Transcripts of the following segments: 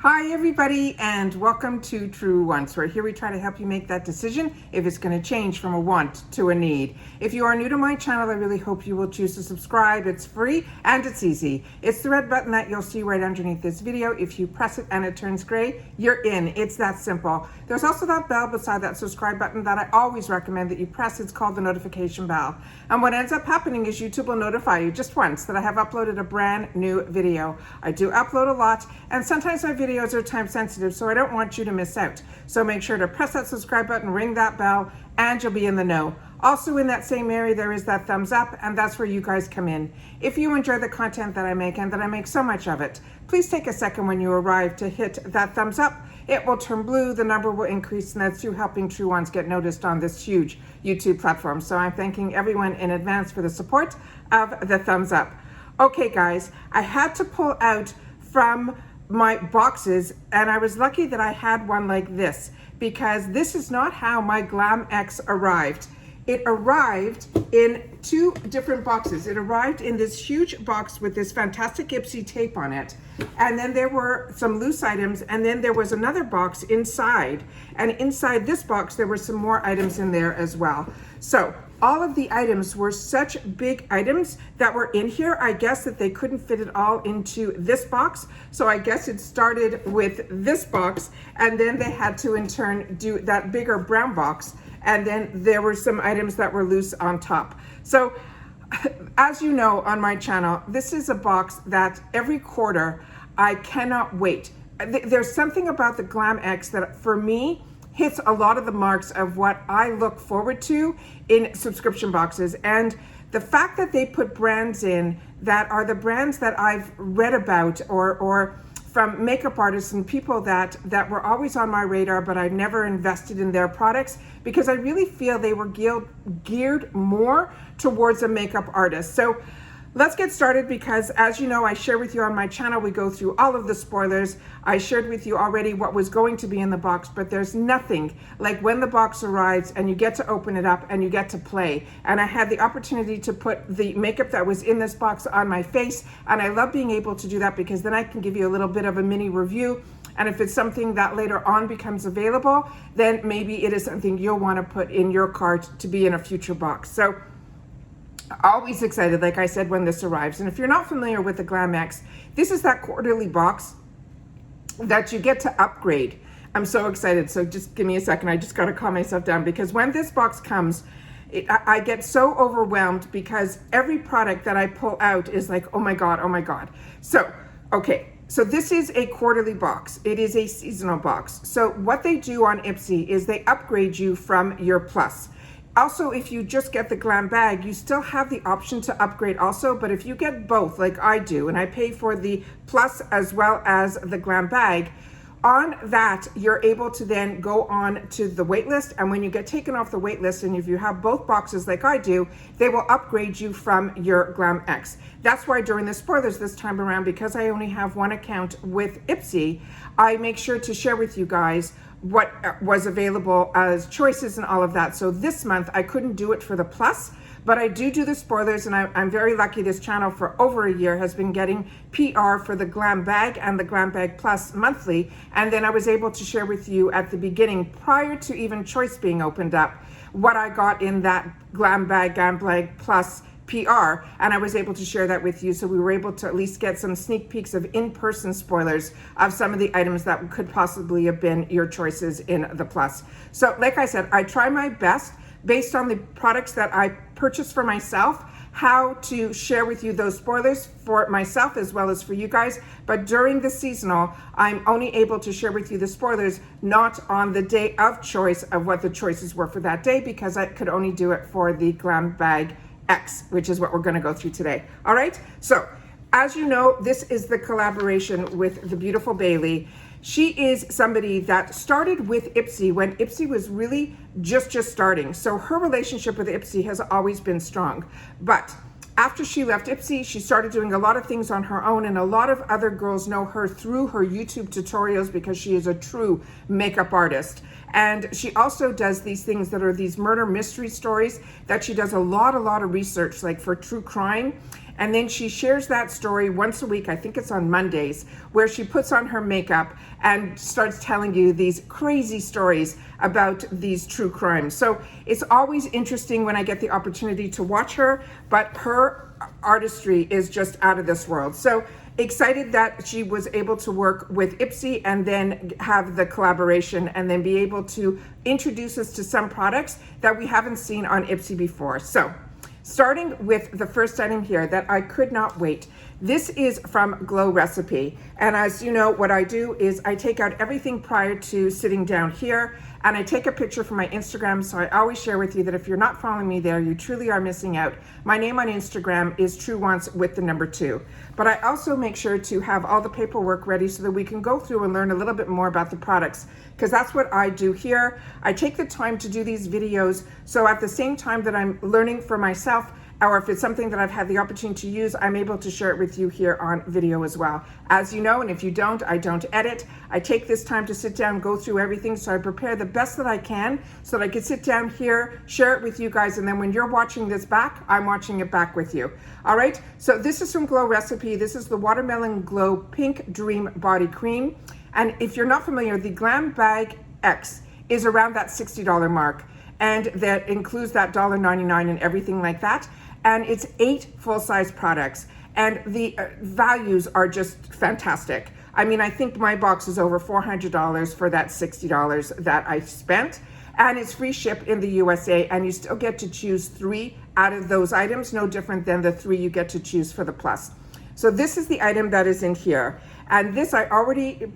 Hi everybody, and welcome to True Wants, where here we try to help you make that decision if it's going to change from a want to a need. If you are new to my channel, I really hope you will choose to subscribe. It's free and it's easy. It's the red button that you'll see right underneath this video. If you press it and it turns gray, you're in. It's that simple. There's also that bell beside that subscribe button that I always recommend that you press. It's called the notification bell. And what ends up happening is YouTube will notify you just once that I have uploaded a brand new video. I do upload a lot, and sometimes my videos are time sensitive, so I don't want you to miss out. So make sure to press that subscribe button, ring that bell, and you'll be in the know. Also in that same area, there is that thumbs up, and that's where you guys come in. If you enjoy the content that I make, and that I make so much of it, please take a second when you arrive to hit that thumbs up. It will turn blue, the number will increase, and that's you helping True Ones get noticed on this huge YouTube platform. So I'm thanking everyone in advance for the support of the thumbs up. Okay guys, I had to pull out from my boxes, and I was lucky that I had one like this, because this is not how my Glam X arrived. It arrived in two different boxes. It arrived in this huge box with this fantastic IPSY tape on it, and then there were some loose items, and then there was another box inside, and inside this box there were some more items in there as well. So all of the items were such big items that were in here. I guess that they couldn't fit it all into this box. So I guess it started with this box, and then they had to in turn do that bigger brown box. And then there were some items that were loose on top. So as you know on my channel, this is a box that every quarter I cannot wait. There's something about the Glam X that for me hits a lot of the marks of what I look forward to in subscription boxes. And the fact that they put brands in that are the brands that I've read about, or from makeup artists and people that were always on my radar, but I never invested in their products, because I really feel they were geared more towards a makeup artist. So let's get started, because as you know, I share with you on my channel, we go through all of the spoilers. I shared with you already what was going to be in the box, but there's nothing like when the box arrives and you get to open it up and you get to play. And I had the opportunity to put the makeup that was in this box on my face, and I love being able to do that, because then I can give you a little bit of a mini review. And if it's something that later on becomes available, then maybe it is something you'll want to put in your cart to be in a future box. So always excited, like I said, when this arrives. And if you're not familiar with the Glam X, this is that quarterly box that you get to upgrade. I'm so excited. So just give me a second. I just got to calm myself down, because when this box comes, I get so overwhelmed, because every product that I pull out is like, oh my God, oh my God. So, okay. So this is a quarterly box. It is a seasonal box. So what they do on IPSY is they upgrade you from your plus. Also, if you just get the Glam Bag, you still have the option to upgrade also. But if you get both, like I do, and I pay for the plus as well as the Glam Bag, on that, you're able to then go on to the wait list. And when you get taken off the wait list, and if you have both boxes like I do, they will upgrade you from your Glam X. That's why during the spoilers this time around, because I only have one account with IPSY, I make sure to share with you guys what was available as choices and all of that. So this month I couldn't do it for the plus, but I do the spoilers, and I'm very lucky. This channel for over a year has been getting PR for the Glam Bag and the Glam Bag Plus monthly. And then I was able to share with you at the beginning, prior to even choice being opened up, what I got in that Glam Bag Plus PR, and I was able to share that with you. So we were able to at least get some sneak peeks of in-person spoilers of some of the items that could possibly have been your choices in the plus. So like I said, I try my best based on the products that I purchase for myself, how to share with you those spoilers for myself as well as for you guys. But during the seasonal, I'm only able to share with you the spoilers, not on the day of choice of what the choices were for that day, because I could only do it for the Glam Bag X, which is what we're going to go through today. All right. So as you know, this is the collaboration with the beautiful Bailey. She is somebody that started with IPSY when IPSY was really just starting. So her relationship with IPSY has always been strong. But after she left IPSY, she started doing a lot of things on her own, and a lot of other girls know her through her YouTube tutorials, because she is a true makeup artist. And she also does these things that are these murder mystery stories that she does a lot of research, like for true crime. And then she shares that story once a week, I think it's on Mondays, where she puts on her makeup and starts telling you these crazy stories about these true crimes. So it's always interesting when I get the opportunity to watch her, but her artistry is just out of this world. So excited that she was able to work with IPSY and then have the collaboration and then be able to introduce us to some products that we haven't seen on IPSY before. So starting with the first item here that I could not wait. This is from Glow Recipe. And as you know, what I do is I take out everything prior to sitting down here, and I take a picture for my Instagram. So I always share with you that if you're not following me there, you truly are missing out. My name on Instagram is True Wants with the number 2. But I also make sure to have all the paperwork ready so that we can go through and learn a little bit more about the products, because that's what I do here. I take the time to do these videos, so at the same time that I'm learning for myself, or if it's something that I've had the opportunity to use, I'm able to share it with you here on video as well. As you know, and if you don't, I don't edit. I take this time to sit down, go through everything, so I prepare the best that I can so that I can sit down here, share it with you guys, and then when you're watching this back, I'm watching it back with you. All right, so this is from Glow Recipe. This is the Watermelon Glow Pink Dream Body Cream. And if you're not familiar, the Glam Bag X is around that $60 mark. And that includes that $1.99 and everything like that. And it's 8 full-size products. And the values are just fantastic. I mean, I think my box is over $400 for that $60 that I spent. And it's free ship in the USA, and you still get to choose 3 out of those items, no different than the 3 you get to choose for the plus. So this is the item that is in here. And this, I already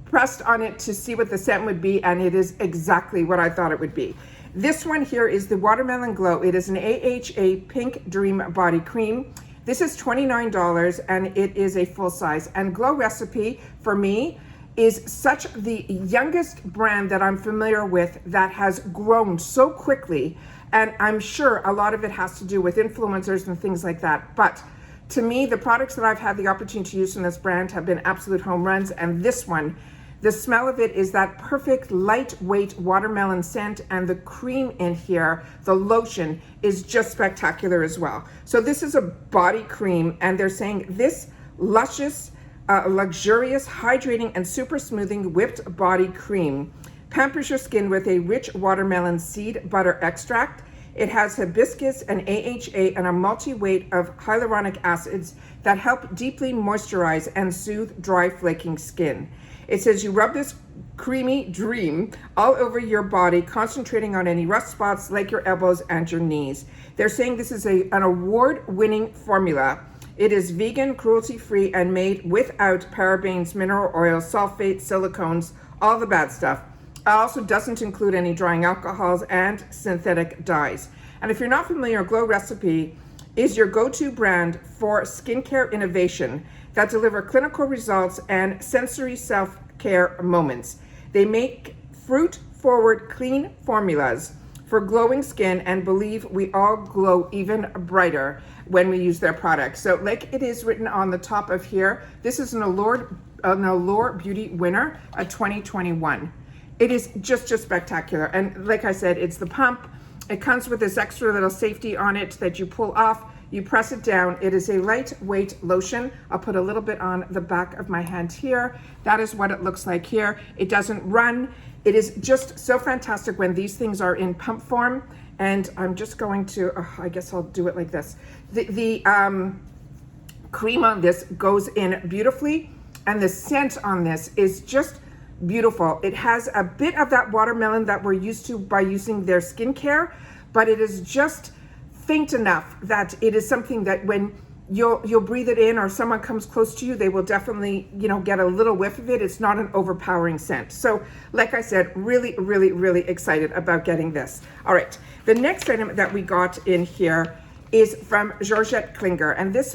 pressed on it to see what the scent would be, and it is exactly what I thought it would be. This one here is the Watermelon Glow. It is an AHA Pink Dream Body Cream. This is $29, and it is a full size. And Glow Recipe, for me, is such the youngest brand that I'm familiar with that has grown so quickly. And I'm sure a lot of it has to do with influencers and things like that. But to me, the products that I've had the opportunity to use from this brand have been absolute home runs. And this one, the smell of it is that perfect lightweight watermelon scent, and the cream in here, the lotion, is just spectacular as well. So this is a body cream, and they're saying this luscious, luxurious, hydrating, and super smoothing whipped body cream pampers your skin with a rich watermelon seed butter extract. It has hibiscus and AHA and a multi-weight of hyaluronic acids that help deeply moisturize and soothe dry, flaking skin. It says you rub this creamy dream all over your body, concentrating on any rough spots like your elbows and your knees. They're saying this is an award-winning formula. It is vegan, cruelty-free, and made without parabens, mineral oil, sulfate, silicones, all the bad stuff. It also doesn't include any drying alcohols and synthetic dyes. And if you're not familiar, Glow Recipe is your go-to brand for skincare innovation that deliver clinical results and sensory self-care moments. They make fruit-forward, clean formulas for glowing skin, and believe we all glow even brighter when we use their products. So like it is written on the top of here, this is an Allure Beauty winner of 2021. It is just spectacular. And like I said, it's the pump. It comes with this extra little safety on it that you pull off. You press it down. It is a lightweight lotion. I'll put a little bit on the back of my hand here. That is what it looks like here. It doesn't run. It is just so fantastic when these things are in pump form. And I'm just going to, I guess I'll do it like this. The cream on this goes in beautifully, and the scent on this is just beautiful. It has a bit of that watermelon that we're used to by using their skincare, but it is just faint enough that it is something that when you'll breathe it in or someone comes close to you, they will definitely, get a little whiff of it. It's not an overpowering scent. So like I said, really, really, really excited about getting this. All right, the next item that we got in here is from Georgette Klinger. And this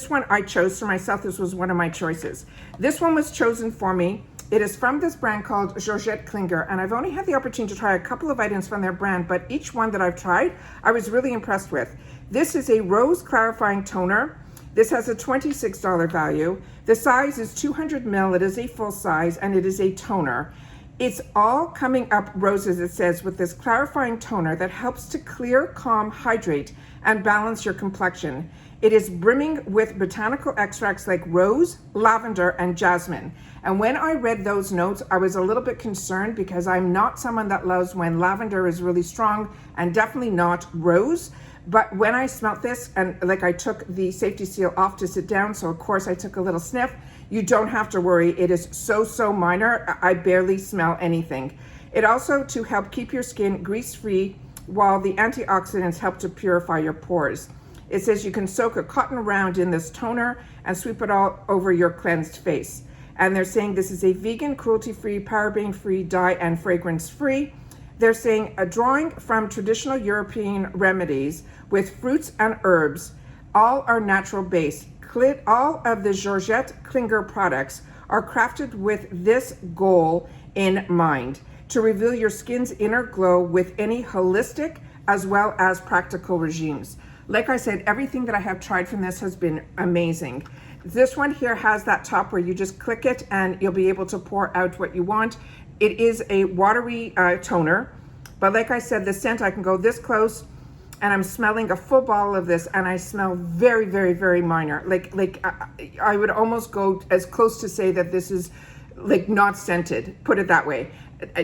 one I chose for myself. This was one of my choices. This one was chosen for me. It is from this brand called Georgette Klinger, and I've only had the opportunity to try a couple of items from their brand, but each one that I've tried, I was really impressed with. This is a rose clarifying toner. This has a $26 value. The size is 200 ml. It is a full size, and it is a toner. It's all coming up roses, it says, with this clarifying toner that helps to clear, calm, hydrate, and balance your complexion. It is brimming with botanical extracts like rose, lavender, and jasmine. And when I read those notes, I was a little bit concerned because I'm not someone that loves when lavender is really strong, and definitely not rose. But when I smelt this, and like I took the safety seal off to sit down, so of course I took a little sniff. You don't have to worry. It is so minor. I barely smell anything. It also to help keep your skin grease-free, while the antioxidants help to purify your pores. It says you can soak a cotton round in this toner and sweep it all over your cleansed face. And they're saying this is a vegan, cruelty-free, paraben-free, dye and fragrance-free. They're saying a drawing from traditional European remedies with fruits and herbs, all are natural based. All of the Georgette Klinger products are crafted with this goal in mind, to reveal your skin's inner glow with any holistic as well as practical regimes. Like I said, everything that I have tried from this has been amazing. This one here has that top where you just click it and you'll be able to pour out what you want. It is a watery toner, but like I said, the scent, I can go this close and I'm smelling a full bottle of this, and I smell very minor. Like I would almost go as close to say that this is like not scented, put it that way.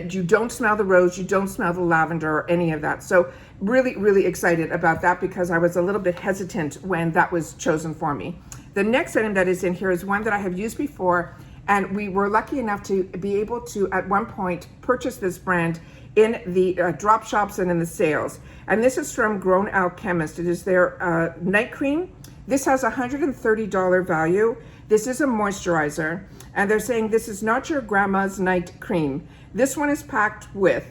You don't smell the rose, you don't smell the lavender or any of that. So really excited about that because I was a little bit hesitant when that was chosen for me. The next item that is in here is one that I have used before, and we were lucky enough to be able to at one point purchase this brand in the drop shops and in the sales. And this is from Grown Alchemist. It is their night cream. This has a $130 value. This is a moisturizer, and they're saying this is not your grandma's night cream. This one is packed with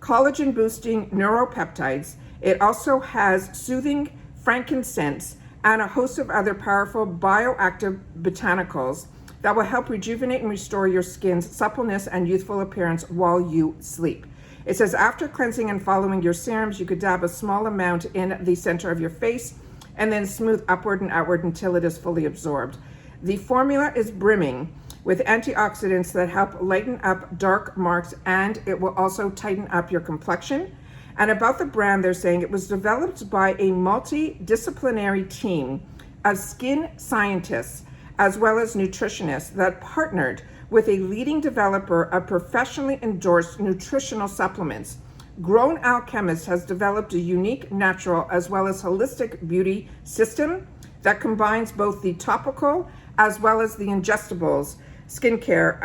collagen boosting neuropeptides. It also has soothing frankincense and a host of other powerful bioactive botanicals that will help rejuvenate and restore your skin's suppleness and youthful appearance while you sleep. It says after cleansing and following your serums, you could dab a small amount in the center of your face and then smooth upward and outward until it is fully absorbed. The formula is brimming with antioxidants that help lighten up dark marks, and it will also tighten up your complexion. And about the brand, they're saying it was developed by a multidisciplinary team of skin scientists as well as nutritionists that partnered with a leading developer of professionally endorsed nutritional supplements. Grown Alchemist has developed a unique natural as well as holistic beauty system that combines both the topical as well as the ingestibles skincare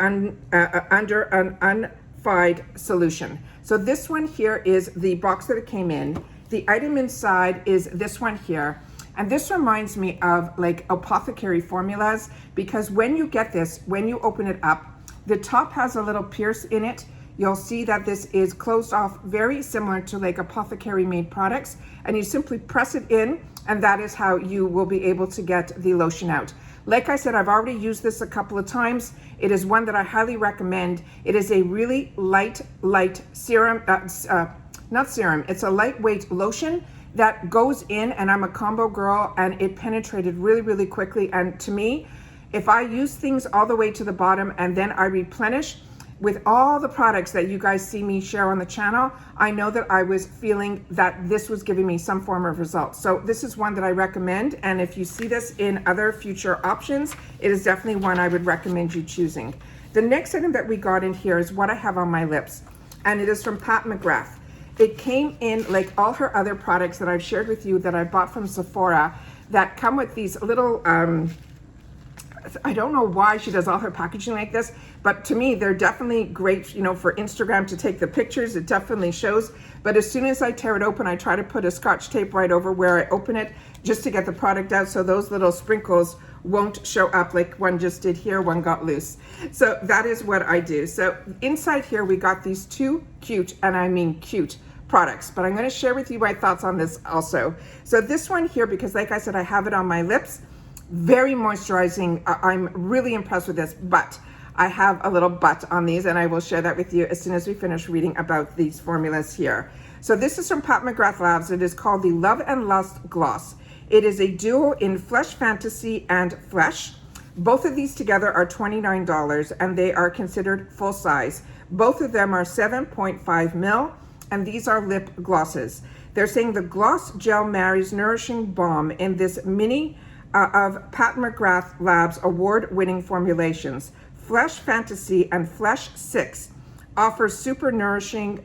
under an unified solution. So this one here is the box that it came in. The item inside is this one here. And this reminds me of like apothecary formulas, because when you get this, when you open it up, the top has a little pierce in it. You'll see that this is closed off, very similar to like apothecary made products. And you simply press it in, and that is how you will be able to get the lotion out. Like I said, I've already used this a couple of times. It is one that I highly recommend. It is a really light serum, not serum, it's a lightweight lotion that goes in, and I'm a combo girl, and it penetrated really quickly. And to me, if I use things all the way to the bottom and then I replenish with all the products that you guys see me share on the channel, I know that I was feeling that this was giving me some form of results. So this is one that I recommend, and if you see this in other future options, it is definitely one I would recommend you choosing. The next item that we got in here is what I have on my lips, and it is from Pat McGrath. It came in like all her other products that I've shared with you that I bought from Sephora that come with these little, I don't know why she does all her packaging like this, but to me, they're definitely great, you know, for Instagram to take the pictures. It definitely shows. But as soon as I tear it open, I try to put a Scotch tape right over where I open it just to get the product out, so those little sprinkles won't show up like one just did here, one got loose. So that is what I do. So inside here, we got these two cute, and I mean cute, products, but I'm going to share with you my thoughts on this also. So this one here, because like I said, I have it on my lips, very moisturizing. I'm really impressed with this, but I have a little but on these, and I will share that with you as soon as we finish reading about these formulas here. So this is from Pat McGrath Labs. It is called the Love and Lust Gloss. It is a duo in Flesh Fantasy and Flesh. Both of these together are $29 and they are considered full size. Both of them are 7.5 mil and these are lip glosses. They're saying the gloss gel marries nourishing balm in this mini of Pat McGrath Labs award-winning formulations. Flesh Fantasy and Flesh 6 offers super nourishing,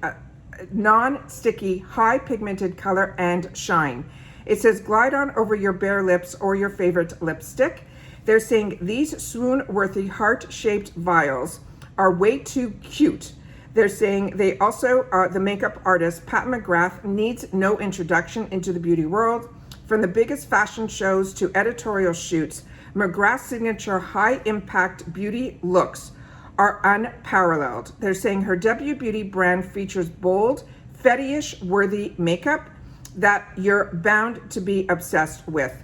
non-sticky, high pigmented color and shine. It says glide on over your bare lips or your favorite lipstick. They're saying these swoon-worthy heart-shaped vials are way too cute. They're saying they also are the makeup artist, Pat McGrath, needs no introduction into the beauty world. From the biggest fashion shows to editorial shoots, McGrath's signature high-impact beauty looks are unparalleled. They're saying her W Beauty brand features bold, fetish-worthy makeup that you're bound to be obsessed with.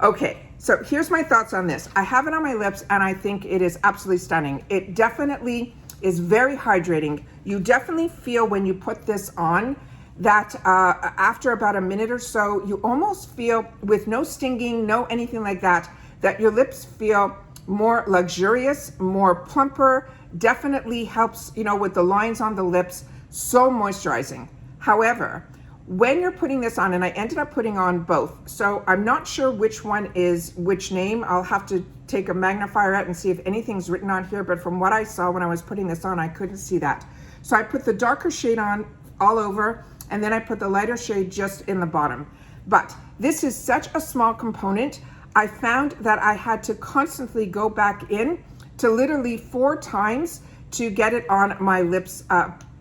Okay, so here's my thoughts on this. I have it on my lips and I think it is absolutely stunning. It definitely is very hydrating. You definitely feel when you put this on that after about a minute or so, you almost feel, with no stinging, no anything like that, that your lips feel more luxurious, more plumper, definitely helps, you know, with the lines on the lips, so moisturizing. However, when you're putting this on, and I ended up putting on both, so I'm not sure which one is which name. I'll have to take a magnifier out and see if anything's written on here, but from what I saw when I was putting this on, I couldn't see that. So I put the darker shade on all over, and then I put the lighter shade just in the bottom. But this is such a small component, I found that I had to constantly go back in to literally 4 times to get it on my lips,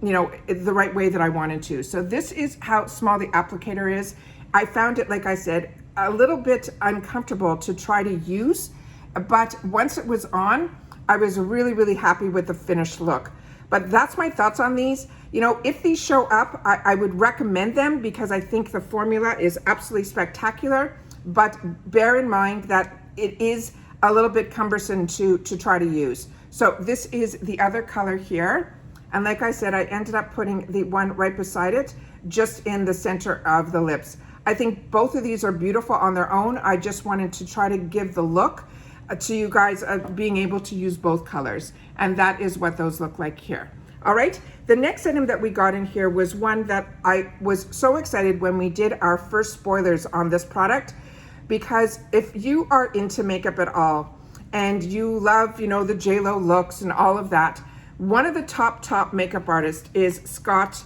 you know, the right way that I wanted to. So this is how small the applicator is. I found it, like I said, a little bit uncomfortable to try to use, but once it was on, I was really, really happy with the finished look. But that's my thoughts on these. You know, if these show up, I would recommend them because I think the formula is absolutely spectacular, but bear in mind that it is a little bit cumbersome to try to use. So this is the other color here. And like I said, I ended up putting the one right beside it, just in the center of the lips. I think both of these are beautiful on their own. I just wanted to try to give the look to you guys of being able to use both colors. And that is what those look like here. All right, the next item that we got in here was one that I was so excited when we did our first spoilers on this product, because if you are into makeup at all and you love, you know, the J-Lo looks and all of that, one of the top makeup artists is Scott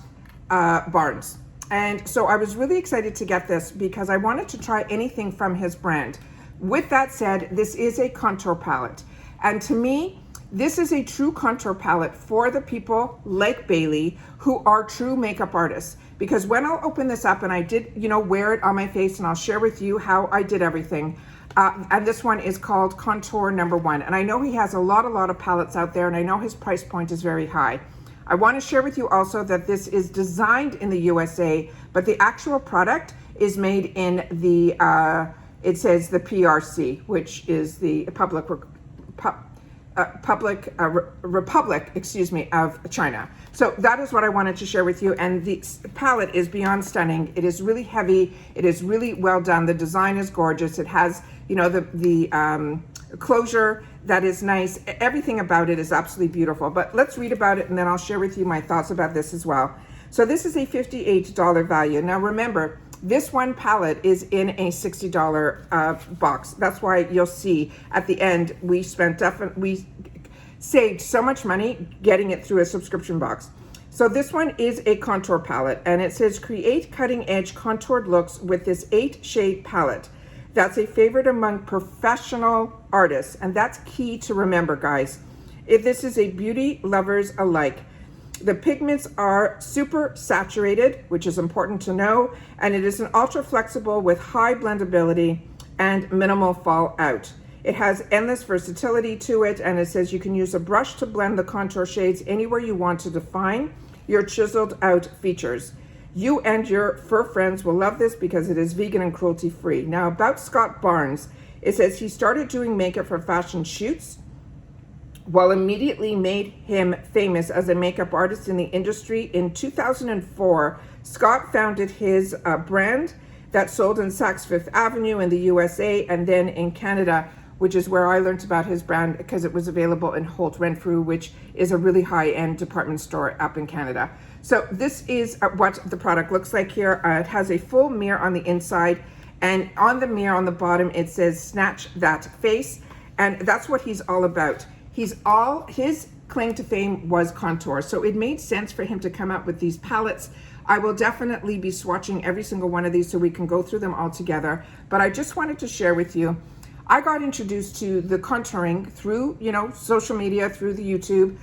Barnes. And so I was really excited to get this because I wanted to try anything from his brand. With that said, this is a contour palette. And to me, this is a true contour palette for the people like Bailey who are true makeup artists. Because when I'll open this up, and I did, you know, wear it on my face, and I'll share with you how I did everything. And this one is called Contour Number 1. And I know he has a lot of palettes out there, and I know his price point is very high. I want to share with you also that this is designed in the USA, but the actual product is made in the, it says the PRC, which is the Republic, excuse me, of China. So that is what I wanted to share with you. And the palette is beyond stunning. It is really heavy. It is really well done. The design is gorgeous. It has, you know, the closure that is nice. Everything about it is absolutely beautiful. But let's read about it and then I'll share with you my thoughts about this as well. So this is a $58 value. Now remember, this one palette is in a $60 box. That's why you'll see at the end we saved so much money getting it through a subscription box. So this one is a contour palette, and it says create cutting edge contoured looks with this 8-shade palette. That's a favorite among professional artists, and that's key to remember, guys. If this is a beauty lovers alike. The pigments are super saturated, which is important to know, and it is an ultra flexible with high blendability and minimal fallout. It has endless versatility to it, and it says you can use a brush to blend the contour shades anywhere you want to define your chiseled out features. You and your fur friends will love this because it is vegan and cruelty free. Now about Scott Barnes, it says he started doing makeup for fashion shoots, while immediately made him famous as a makeup artist in the industry. In 2004, Scott founded his brand that sold in Saks Fifth Avenue in the USA and then in Canada which is where I learned about his brand because it was available in Holt Renfrew, which is a really high-end department store up in Canada. So this is what the product looks like here. It has a full mirror on the inside, and on the mirror on the bottom it says "Snatch That Face," and that's what he's all about. His claim to fame was contour, so it made sense for him to come out with these palettes. I will definitely be swatching every single one of these so we can go through them all together, but I just wanted to share with you, I got introduced to the contouring through, social media, through the YouTube,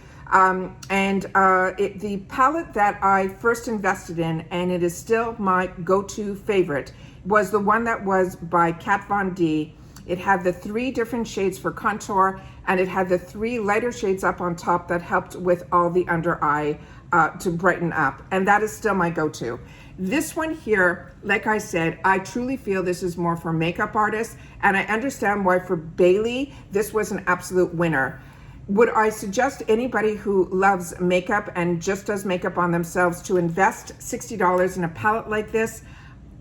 the palette that I first invested in, and it is still my go-to favorite, was the one that was by Kat Von D. It had the 3 different shades for contour, and it had the 3 lighter shades up on top that helped with all the under eye to brighten up, and that is still my go-to. This one here, like I said, I truly feel this is more for makeup artists, and I understand why for Bailey this was an absolute winner. Would I suggest anybody who loves makeup and just does makeup on themselves to invest $60 in a palette like this?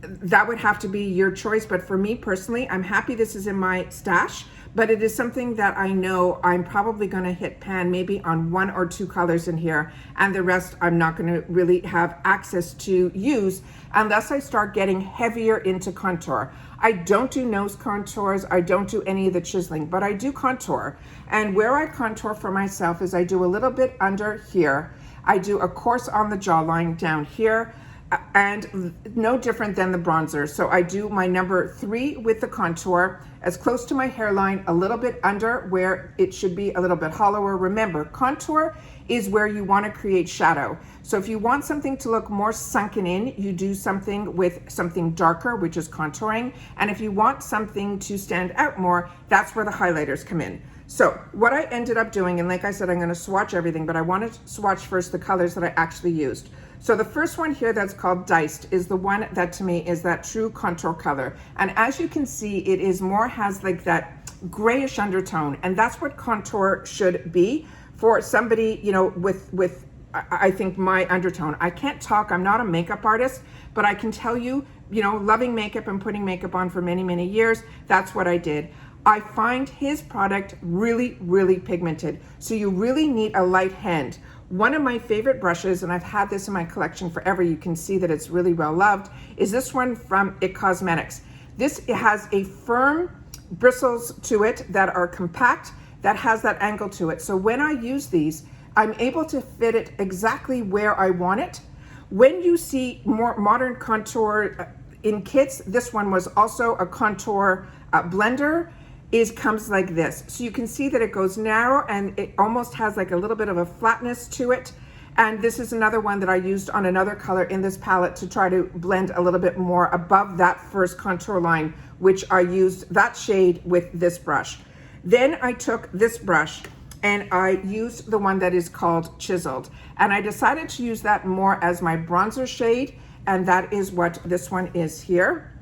That would have to be your choice, but for me personally, I'm happy this is in my stash, but it is something that I know I'm probably going to hit pan maybe on 1 or 2 colors in here, and the rest I'm not going to really have access to use unless I start getting heavier into contour. I don't do nose contours, I don't do any of the chiseling, but I do contour. And where I contour for myself is I do a little bit under here, I do a course on the jawline down here, and no different than the bronzer. So I do my number 3 with the contour as close to my hairline, a little bit under where it should be a little bit hollower. Remember, contour is where you want to create shadow. So if you want something to look more sunken in, you do something with something darker, which is contouring. And if you want something to stand out more, that's where the highlighters come in. So what I ended up doing, and like I said, I'm going to swatch everything, but I want to swatch first the colors that I actually used. So the first one here that's called Diced is the one that to me is that true contour color. And as you can see, it is more, has like that grayish undertone. And that's what contour should be for somebody, with I think my undertone. I can't talk, I'm not a makeup artist, but I can tell you, loving makeup and putting makeup on for many, many years, that's what I did. I find his product really, really pigmented. So you really need a light hand. One of my favorite brushes, and I've had this in my collection forever, you can see that it's really well loved, is this one from IT Cosmetics. This has a firm bristles to it that are compact, that has that angle to it. So when I use these, I'm able to fit it exactly where I want it. When you see more modern contour in kits, this one was also a contour blender. Comes like this. So you can see that it goes narrow and it almost has like a little bit of a flatness to it. And this is another one that I used on another color in this palette to try to blend a little bit more above that first contour line, which I used that shade with this brush. Then I took this brush and I used the one that is called Chiseled. And I decided to use that more as my bronzer shade. And that is what this one is here.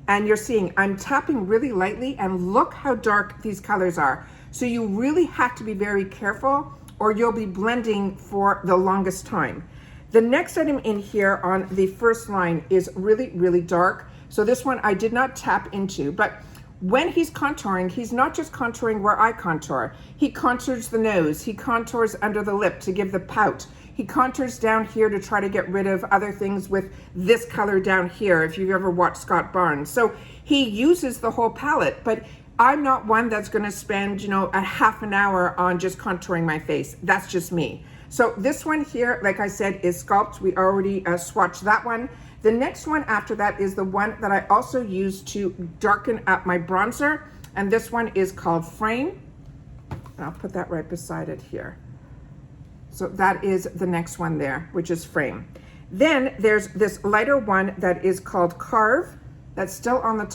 And you're seeing I'm tapping really lightly, and look how dark these colors are. So you really have to be very careful or you'll be blending for the longest time. The next item in here on the first line is really, really dark. So this one I did not tap into, but when he's contouring, he's not just contouring where I contour. He contours the nose, he contours under the lip to give the pout. He contours down here to try to get rid of other things with this color down here, if you've ever watched Scott Barnes. So he uses the whole palette, but I'm not one that's gonna spend, a half an hour on just contouring my face. That's just me. So this one here, like I said, is Sculpt. We already swatched that one. The next one after that is the one that I also use to darken up my bronzer. And this one is called Frame. And I'll put that right beside it here. So that is the next one there, which is Frame. Then there's this lighter one that is called Carve. That's still on the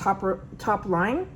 top line.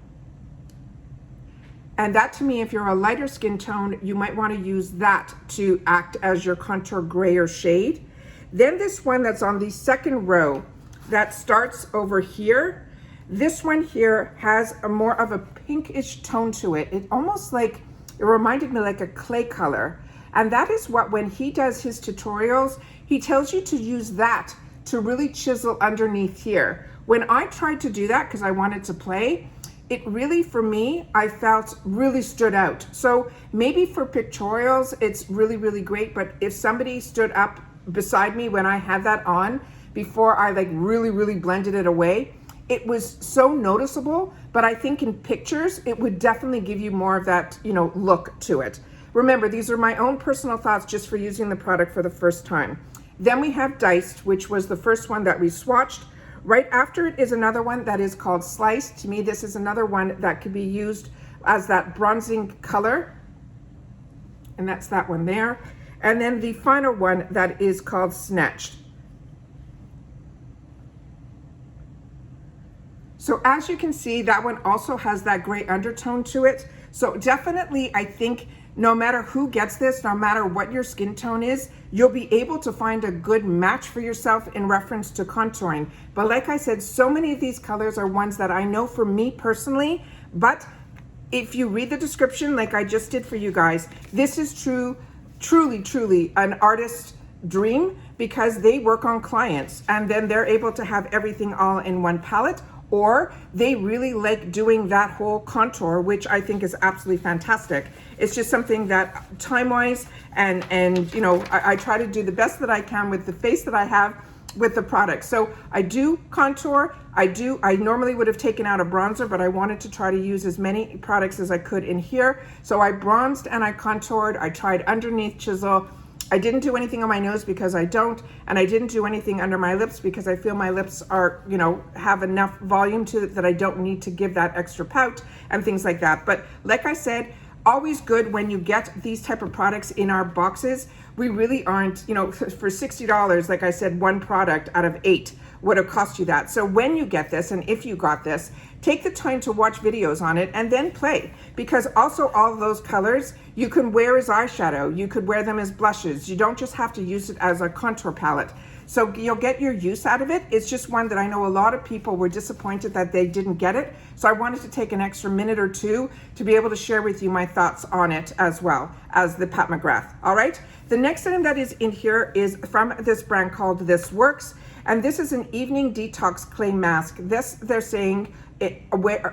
And that to me, if you're a lighter skin tone, you might want to use that to act as your contour grayer shade. Then this one that's on the second row that starts over here. This one here has a more of a pinkish tone to it. It almost like, it reminded me like a clay color. And that is what, when he does his tutorials, he tells you to use that to really chisel underneath here. When I tried to do that, because I wanted to play, it really, for me, I felt really stood out. So maybe for pictorials, it's really, really great. But if somebody stood up beside me when I had that on, before I like really, really blended it away, it was so noticeable. But I think in pictures, it would definitely give you more of that, you know, look to it. Remember, these are my own personal thoughts just for using the product for the first time. Then we have Diced, which was the first one that we swatched. Right after it is another one that is called Sliced. To me, this is another one that could be used as that bronzing color. And that's that one there. And then the final one that is called Snatched. So as you can see, that one also has that gray undertone to it. So definitely, I think no matter who gets this, no matter what your skin tone is, you'll be able to find a good match for yourself in reference to contouring. But like I said, so many of these colors are ones that I know for me personally, but if you read the description like I just did for you guys, this is truly an artist's dream, because they work on clients and then they're able to have everything all in one palette, or they really like doing that whole contour, which I think is absolutely fantastic. It's just something that time-wise and you know, I try to do the best that I can with the face that I have with the product. So I do contour. I normally would have taken out a bronzer, but I wanted to try to use as many products as I could in here. So I bronzed and I contoured. I tried underneath chisel. I didn't do anything on my nose because I don't, and I didn't do anything under my lips because I feel my lips are, you know, have enough volume to it that I don't need to give that extra pout and things like that. But like I said, always good when you get these type of products in our boxes. We really aren't, you know, for $60, like I said, one product out of 8 would have cost you that. So when you get this, and if you got this, take the time to watch videos on it and then play, because also all of those colors you can wear as eyeshadow, you could wear them as blushes. You don't just have to use it as a contour palette. So you'll get your use out of it. It's just one that I know a lot of people were disappointed that they didn't get it. So I wanted to take an extra minute or two to be able to share with you my thoughts on it as well as the Pat McGrath. All right. The next item that is in here is from this brand called This Works. And this is an evening detox clay mask. This, they're saying,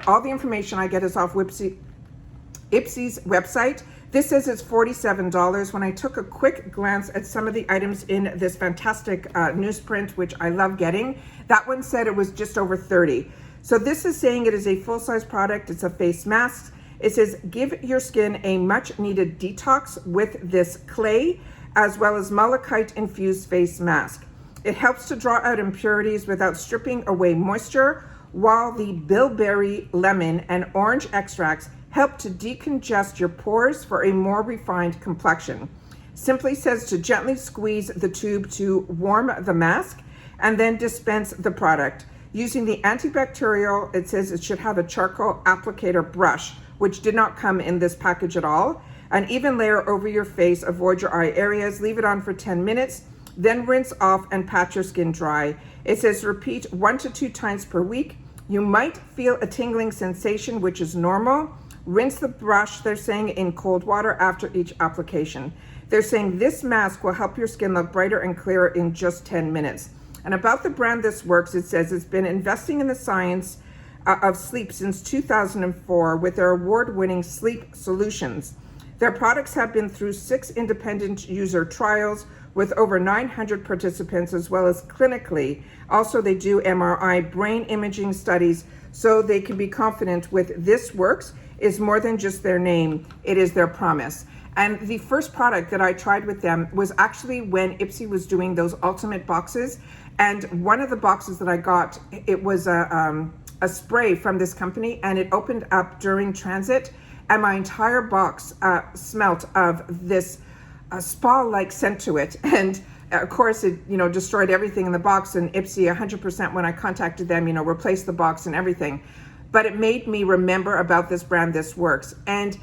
all the information I get is off IPSY's website. This says it's $47. When I took a quick glance at some of the items in this fantastic newsprint, which I love getting, that one said it was just over $30. So this is saying it is a full-size product. It's a face mask. It says, give your skin a much-needed detox with this clay, as well as malachite-infused face mask. It helps to draw out impurities without stripping away moisture, while the bilberry, lemon, and orange extracts help to decongest your pores for a more refined complexion. Simply says to gently squeeze the tube to warm the mask and then dispense the product. Using the antibacterial, it says it should have a charcoal applicator brush, which did not come in this package at all. An even layer over your face, avoid your eye areas, leave it on for 10 minutes, then rinse off and pat your skin dry. It says repeat 1 to 2 times per week. You might feel a tingling sensation, which is normal. Rinse the brush, they're saying, in cold water after each application. They're saying this mask will help your skin look brighter and clearer in just 10 minutes. And about the brand This Works, it says it's been investing in the science of sleep since 2004 with their award-winning sleep solutions. Their products have been through 6 independent user trials with over 900 participants, as well as clinically. Also, they do MRI brain imaging studies, so they can be confident with This Works is more than just their name, it is their promise. And the first product that I tried with them was actually when IPSY was doing those ultimate boxes. And one of the boxes that I got, it was a spray from this company, and it opened up during transit, and my entire box smelt of this spa-like scent to it. And of course, it, you know, destroyed everything in the box, and IPSY 100% when I contacted them, you know, replaced the box and everything. But it made me remember about this brand, This Works. And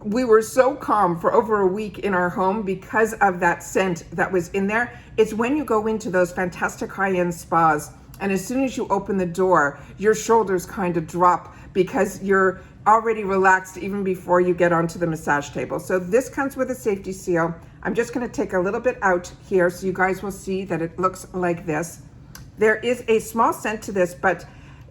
we were so calm for over a week in our home because of that scent that was in there. It's when you go into those fantastic high-end spas, and as soon as you open the door, your shoulders kind of drop because you're already relaxed even before you get onto the massage table. So this comes with a safety seal. I'm just gonna take a little bit out here so you guys will see that it looks like this. There is a small scent to this, but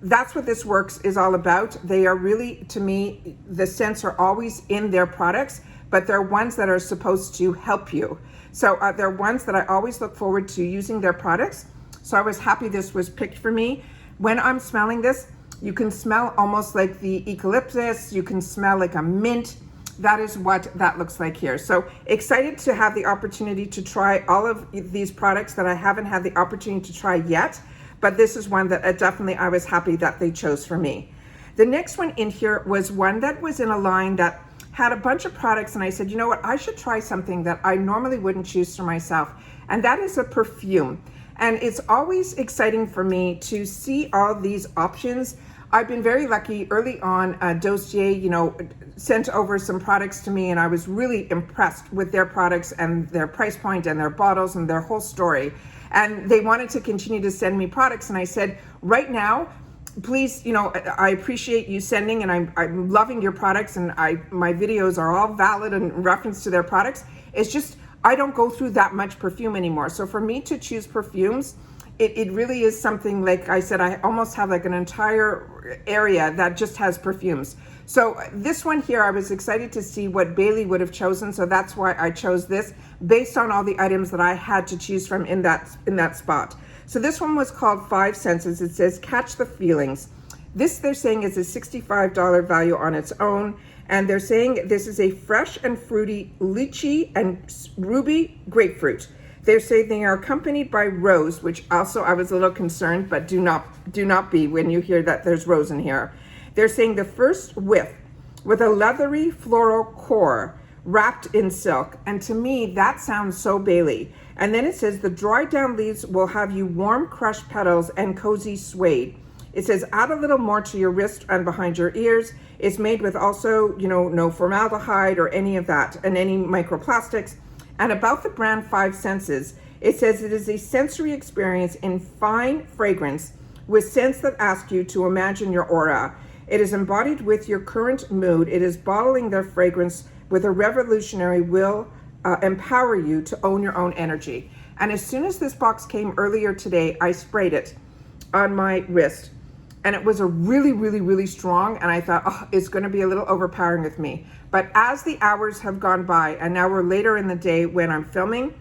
that's what this works is all about. They are really, to me, the scents are always in their products, but they're ones that are supposed to help you. So they're ones that I always look forward to using their products. So I was happy this was picked for me. When I'm smelling this, you can smell almost like the eucalyptus, you can smell like a mint. That is what that looks like here. So excited to have the opportunity to try all of these products that I haven't had the opportunity to try yet, but this is one that definitely I was happy that they chose for me. The next one in here was one that was in a line that had a bunch of products, and I said, you know what, I should try something that I normally wouldn't choose for myself, and that is a perfume. And it's always exciting for me to see all these options. I've been very lucky early on. Dossier, you know, sent over some products to me, and I was really impressed with their products and their price point and their bottles and their whole story. And they wanted to continue to send me products, and I said, right now, please, you know, I appreciate you sending, and I'm loving your products, and my videos are all valid in reference to their products. It's just I don't go through that much perfume anymore. So for me to choose perfumes, it really is something, like I said, I almost have like an entire area that just has perfumes. So this one here, I was excited to see what Bailey would have chosen. So that's why I chose this based on all the items that I had to choose from in that spot. So this one was called 5 Senses. It says, catch the feelings. This, they're saying, is a $65 value on its own. And they're saying this is a fresh and fruity lychee and ruby grapefruit. They're saying they are accompanied by rose, which also I was a little concerned, but do not be when you hear that there's rose in here. They're saying the first whiff with a leathery floral core wrapped in silk. And to me, that sounds so Bailey. And then it says the dried down leaves will have you warm crushed petals and cozy suede. It says add a little more to your wrist and behind your ears. It's made with also, you know, no formaldehyde or any of that, and any microplastics. And about the brand 5 Senses, it says it is a sensory experience in fine fragrance with scents that ask you to imagine your aura. It is embodied with your current mood. It is bottling their fragrance with a revolutionary will empower you to own your own energy. And as soon as this box came earlier today, I sprayed it on my wrist. And it was a really, really, really strong, and I thought, oh, it's gonna be a little overpowering with me. But as the hours have gone by, and now we're later in the day when I'm filming,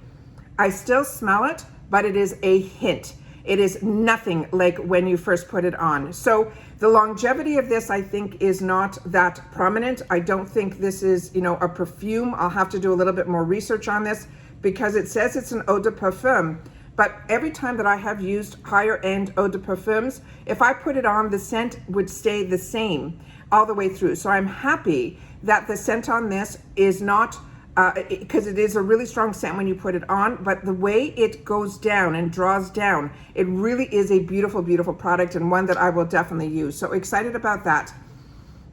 I still smell it, but it is a hint. It is nothing like when you first put it on. So the longevity of this, I think, is not that prominent. I don't think this is, you know, a perfume. I'll have to do a little bit more research on this because it says it's an eau de parfum. But every time that I have used higher end eau de parfums, if I put it on, the scent would stay the same all the way through. So I'm happy that the scent on this is not, because it is a really strong scent when you put it on, but the way it goes down and draws down, it really is a beautiful, beautiful product, and one that I will definitely use. So excited about that.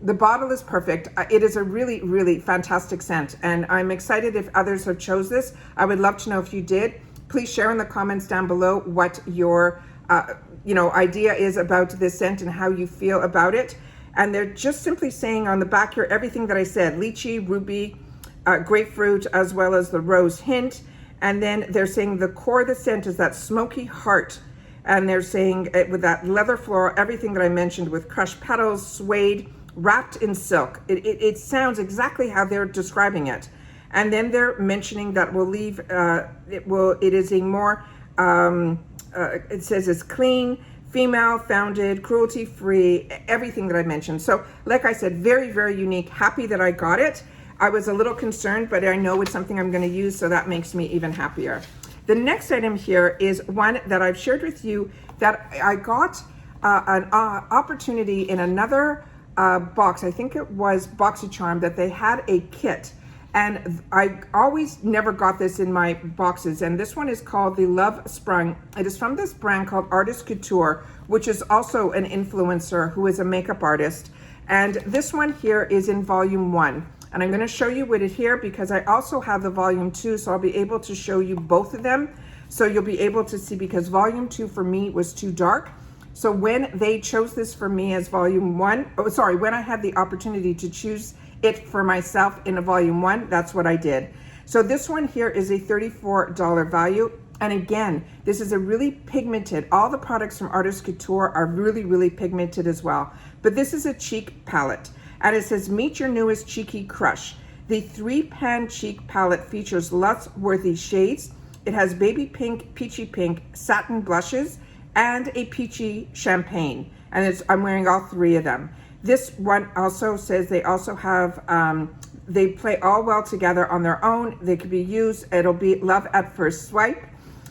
The bottle is perfect. It is a really, really fantastic scent, and I'm excited if others have chose this. I would love to know if you did. Please share in the comments down below what your idea is about this scent and how you feel about it. And they're just simply saying on the back here everything that I said: lychee, ruby, grapefruit, as well as the rose hint. And then they're saying the core of the scent is that smoky heart. And they're saying it with that leather floral, everything that I mentioned, with crushed petals, suede, wrapped in silk. It sounds exactly how they're describing it. And then they're mentioning that will leave, it is a more, it says it's clean, female founded, cruelty free, everything that I mentioned. So like I said, very, very unique. Happy that I got it. I was a little concerned, but I know it's something I'm going to use, so that makes me even happier. The next item here is one that I've shared with you that I got an opportunity in another box. I think it was BoxyCharm, that they had a kit. And I always never got this in my boxes. And this one is called the Love Sprung. It is from this brand called Artist Couture, which is also an influencer who is a makeup artist. And this one here is in volume 1. And I'm going to show you with it here because I also have the volume 2. So I'll be able to show you both of them. So you'll be able to see, because volume 2 for me was too dark. So when they chose this for me as volume 1, when I had the opportunity to choose it for myself in a volume 1, that's what I did. So this one here is a $34 value. And again, this is a really pigmented, all the products from Artist Couture are really, really pigmented as well. But this is a cheek palette. And it says, meet your newest cheeky crush. The 3-pan cheek palette features lust-worthy shades. It has baby pink, peachy pink, satin blushes, and a peachy champagne. And I'm wearing all 3 of them. This one also says they also have, they play all well together on their own. They could be used, it'll be love at first swipe.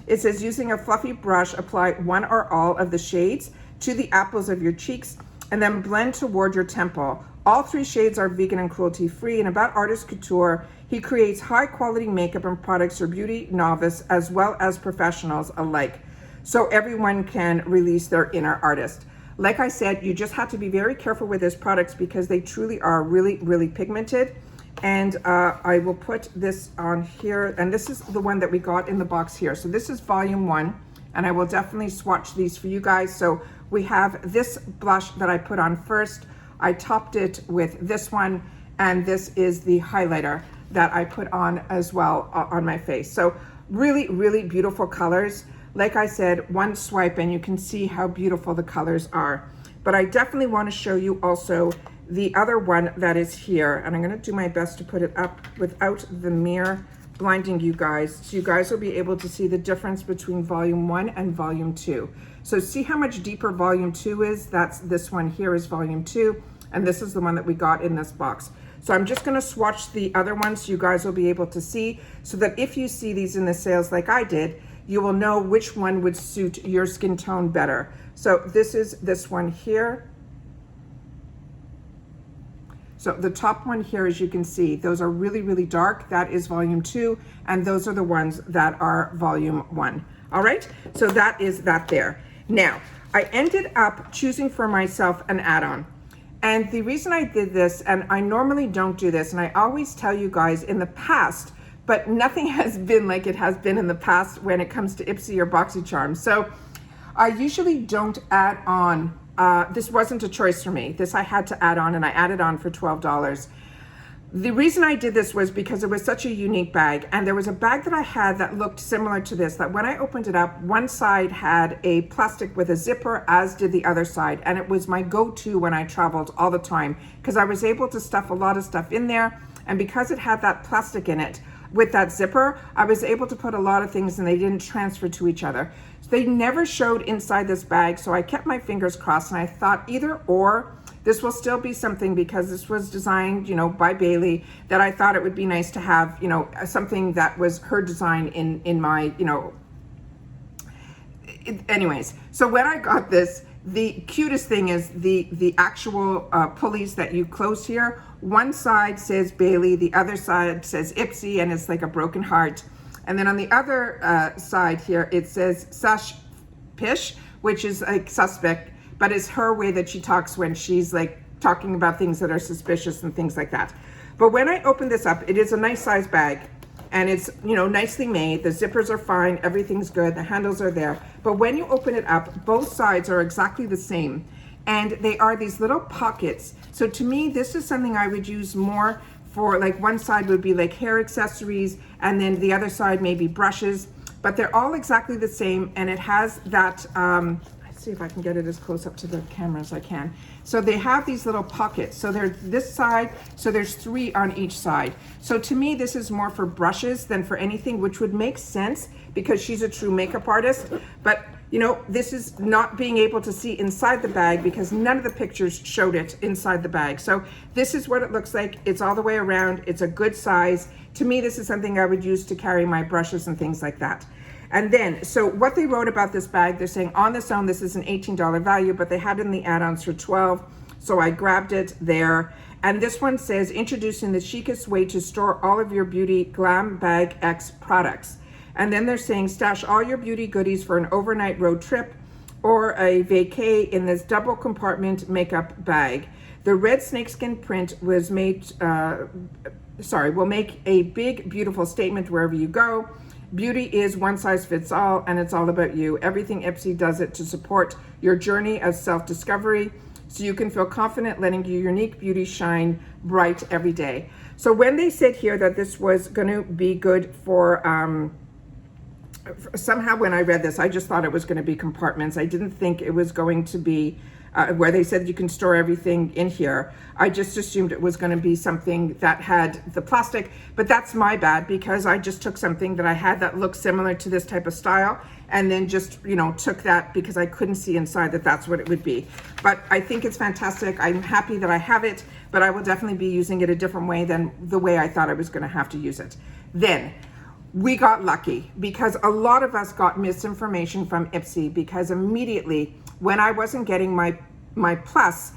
It says, using a fluffy brush, apply one or all of the shades to the apples of your cheeks and then blend toward your temple. All 3 shades are vegan and cruelty free. And about Artist Couture, he creates high quality makeup and products for beauty novice as well as professionals alike. So everyone can release their inner artist. Like I said, you just have to be very careful with his products because they truly are really, really pigmented. And I will put this on here, and this is the one that we got in the box here. So this is volume 1, and I will definitely swatch these for you guys. So we have this blush that I put on first. I topped it with this one, and this is the highlighter that I put on as well on my face. So really, really beautiful colors. Like I said, one swipe and you can see how beautiful the colors are. But I definitely want to show you also the other one that is here, and I'm going to do my best to put it up without the mirror blinding you guys, so you guys will be able to see the difference between volume 1 and volume 2. So see how much deeper volume 2 is? That's this one here is volume 2, and this is the one that we got in this box. So I'm just going to swatch the other ones so you guys will be able to see, so that if you see these in the sales like I did, you will know which one would suit your skin tone better. So this is this one here. So the top one here, as you can see, those are really, really dark. That is volume 2, and those are the ones that are volume 1. All right, so that is that there. Now, I ended up choosing for myself an add-on. And the reason I did this, and I normally don't do this, and I always tell you guys in the past, but nothing has been like it has been in the past when it comes to IPSY or BoxyCharm. So I usually don't add on. This wasn't a choice for me. This I had to add on, and I added on for $12. The reason I did this was because it was such a unique bag, and there was a bag that I had that looked similar to this, that when I opened it up, one side had a plastic with a zipper, as did the other side, and it was my go-to when I traveled all the time because I was able to stuff a lot of stuff in there, and because it had that plastic in it with that zipper, I was able to put a lot of things and they didn't transfer to each other. So they never showed inside this bag, so I kept my fingers crossed, and I thought either or, this will still be something because this was designed, you know, by Bailey, that I thought it would be nice to have, you know, something that was her design in my, you know, anyways. So when I got this, the cutest thing is the actual pulleys that you close here. One side says Bailey, the other side says IPSY, and it's like a broken heart. And then on the other side here, it says Sush Pish, which is like suspect, but it's her way that she talks when she's like talking about things that are suspicious and things like that. But when I open this up, it is a nice size bag, and it's, you know, nicely made. The zippers are fine, everything's good, the handles are there. But when you open it up, both sides are exactly the same, and they are these little pockets. So to me, this is something I would use more for, like one side would be like hair accessories, and then the other side maybe brushes, but they're all exactly the same, and it has that, let's see if I can get it as close up to the camera as I can. So they have these little pockets. So there's this side, so there's 3 on each side. So to me, this is more for brushes than for anything, which would make sense because she's a true makeup artist. But you know, this is not being able to see inside the bag because none of the pictures showed it inside the bag. So this is what it looks like. It's all the way around. It's a good size. To me, this is something I would use to carry my brushes and things like that. And then, so what they wrote about this bag, they're saying on its own, this is an $18 value, but they had it in the add-ons for $12. So I grabbed it there. And this one says, introducing the chicest way to store all of your beauty Glam Bag X products. And then they're saying, stash all your beauty goodies for an overnight road trip or a vacay in this double compartment makeup bag. The red snakeskin print was made, will make a big, beautiful statement wherever you go. Beauty is one size fits all, and it's all about you. Everything IPSY does it to support your journey of self-discovery, so you can feel confident letting your unique beauty shine bright every day. So when they said here that this was going to be good for somehow when I read this, I just thought it was going to be compartments. I didn't think it was going to be where they said you can store everything in here. I just assumed it was going to be something that had the plastic, but that's my bad, because I just took something that I had that looked similar to this type of style and then just, you know, took that because I couldn't see inside that that's what it would be. But I think it's fantastic. I'm happy that I have it, but I will definitely be using it a different way than the way I thought I was going to have to use it. Then we got lucky, because a lot of us got misinformation from IPSY, because immediately when I wasn't getting my plus,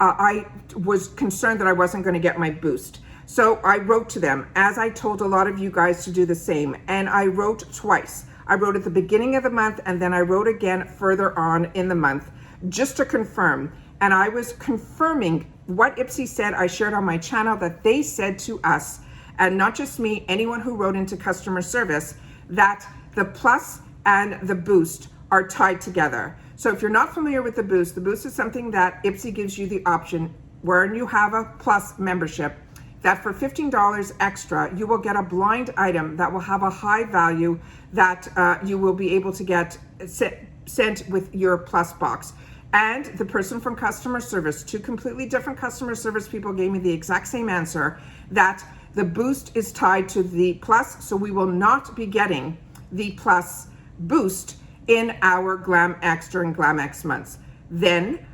I was concerned that I wasn't going to get my boost. So I wrote to them, as I told a lot of you guys to do the same, and I wrote twice. I wrote at the beginning of the month, and then I wrote again further on in the month, just to confirm. And I was confirming what IPSY said. I shared on my channel that they said to us, and not just me, anyone who wrote into customer service, that the plus and the boost are tied together. So if you're not familiar with the boost is something that IPSY gives you the option where you have a plus membership, that for $15 extra, you will get a blind item that will have a high value that you will be able to get sent with your plus box. And the person from customer service, two completely different customer service people, gave me the exact same answer, that the boost is tied to the plus, so we will not be getting the plus boost in our Glam X during Glam X months. Then,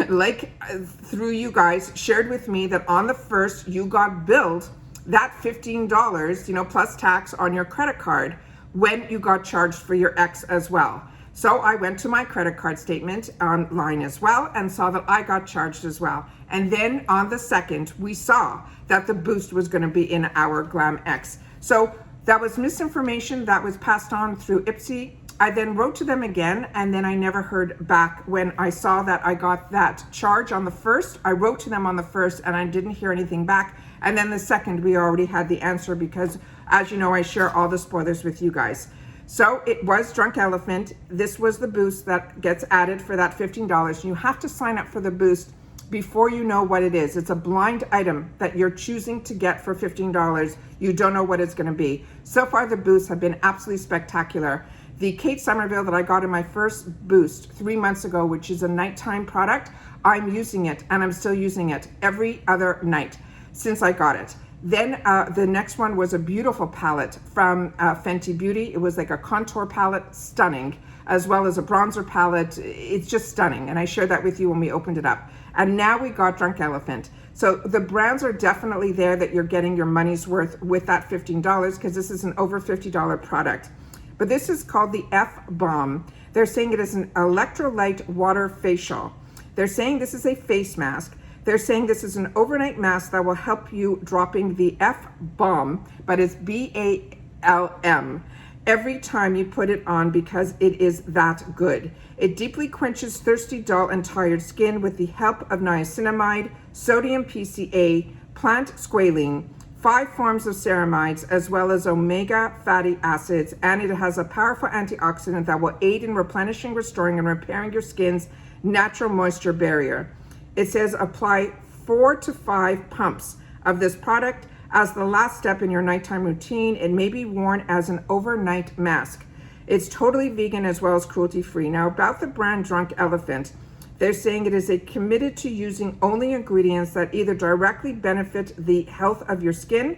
like through you guys, shared with me that on the 1st, you got billed that $15, you know, plus tax on your credit card when you got charged for your X as well. So I went to my credit card statement online as well and saw that I got charged as well. And then on the 2nd, we saw that the boost was going to be in our Glam X. So that was misinformation that was passed on through IPSY. I then wrote to them again, and then I never heard back when I saw that I got that charge on the 1st. I wrote to them on the 1st and I didn't hear anything back. And then the 2nd, we already had the answer, because as you know, I share all the spoilers with you guys. So it was Drunk Elephant. This was the boost that gets added for that $15. You have to sign up for the boost before you know what it is. It's a blind item that you're choosing to get for $15. You don't know what it's going to be. So far, the boosts have been absolutely spectacular. The Kate Somerville that I got in my first boost 3 months ago, which is a nighttime product, I'm using it, and I'm still using it every other night since I got it. Then the next one was a beautiful palette from Fenty Beauty. It was like a contour palette, stunning, as well as a bronzer palette. It's just stunning, and I shared that with you when we opened it up. And now we got Drunk Elephant. So the brands are definitely there that you're getting your money's worth with that $15, because this is an over $50 product. But this is called the F-Bomb. They're saying it is an electrolyte water facial. They're saying this is a face mask. They're saying this is an overnight mask that will help you dropping the F-Bomb, but it's B-A-L-M, every time you put it on, because it is that good. It deeply quenches thirsty, dull, and tired skin with the help of niacinamide, sodium PCA, plant squalene, 5 forms of ceramides, as well as omega fatty acids, and it has a powerful antioxidant that will aid in replenishing, restoring, and repairing your skin's natural moisture barrier. It says apply 4 to 5 pumps of this product as the last step in your nighttime routine. It may be worn as an overnight mask. It's totally vegan as well as cruelty-free. Now, about the brand Drunk Elephant, they're saying it is committed to using only ingredients that either directly benefit the health of your skin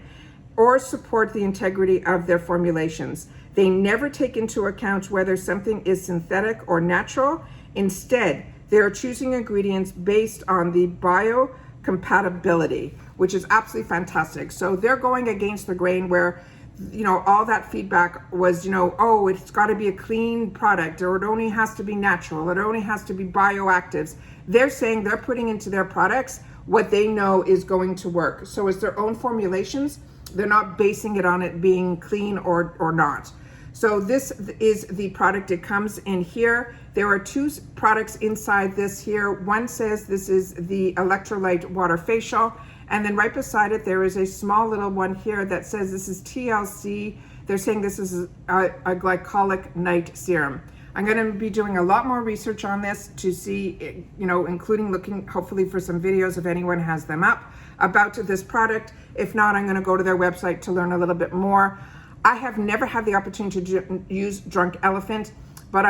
or support the integrity of their formulations. They never take into account whether something is synthetic or natural. Instead, they are choosing ingredients based on the biocompatibility, which is absolutely fantastic. So they're going against the grain where, you know, all that feedback was, you know, oh, it's got to be a clean product, or it only has to be natural, it only has to be bioactives. They're saying they're putting into their products what they know is going to work. So it's their own formulations. They're not basing it on it being clean or not. So this is the product. It comes in here. There are 2 products inside this here. One says this is the electrolyte water facial, and then right beside it there is a small little one here that says this is TLC. They're saying this is a glycolic night serum. I'm going to be doing a lot more research on this to see, you know, including looking hopefully for some videos if anyone has them up about this product. If not, I'm going to go to their website to learn a little bit more. I have never had the opportunity to use Drunk Elephant, but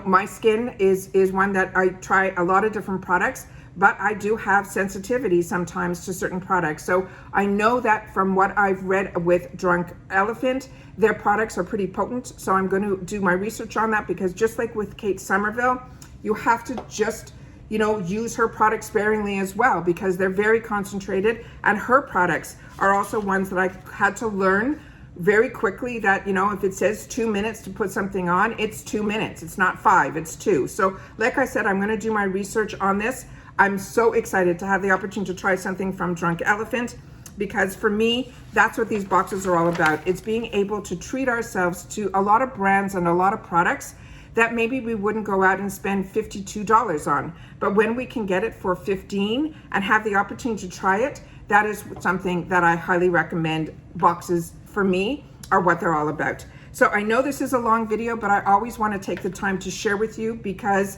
my skin is one that I try a lot of different products, but I do have sensitivity sometimes to certain products. So I know that from what I've read with Drunk Elephant, their products are pretty potent. So I'm going to do my research on that, because just like with Kate Somerville, you have to just use her products sparingly as well, because they're very concentrated, and her products are also ones that I had to learn very quickly that, if it says 2 minutes to put something on, it's 2 minutes. It's not 5, it's 2. So like I said, I'm going to do my research on this. I'm so excited to have the opportunity to try something from Drunk Elephant, because for me, that's what these boxes are all about. It's being able to treat ourselves to a lot of brands and a lot of products that maybe we wouldn't go out and spend $52 on. But when we can get it for $15 and have the opportunity to try it, that is something that I highly recommend. Boxes, for me, are what they're all about. So I know this is a long video, but I always want to take the time to share with you, because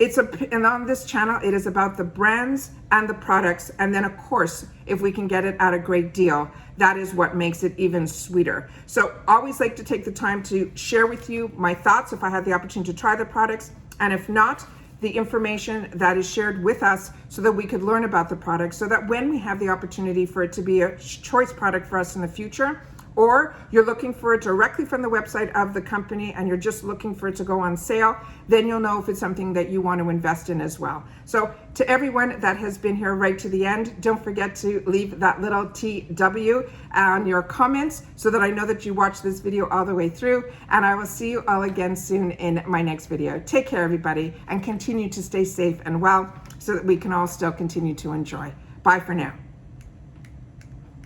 and on this channel, it is about the brands and the products. And then of course, if we can get it at a great deal, that is what makes it even sweeter. So always like to take the time to share with you my thoughts if I had the opportunity to try the products, and if not, the information that is shared with us, so that we could learn about the product, so that when we have the opportunity for it to be a choice product for us in the future, or you're looking for it directly from the website of the company and you're just looking for it to go on sale, then you'll know if it's something that you want to invest in as well. So to everyone that has been here right to the end, don't forget to leave that little TW on your comments, so that I know that you watched this video all the way through, and I will see you all again soon in my next video. Take care, everybody, and continue to stay safe and well, so that we can all still continue to enjoy. Bye for now.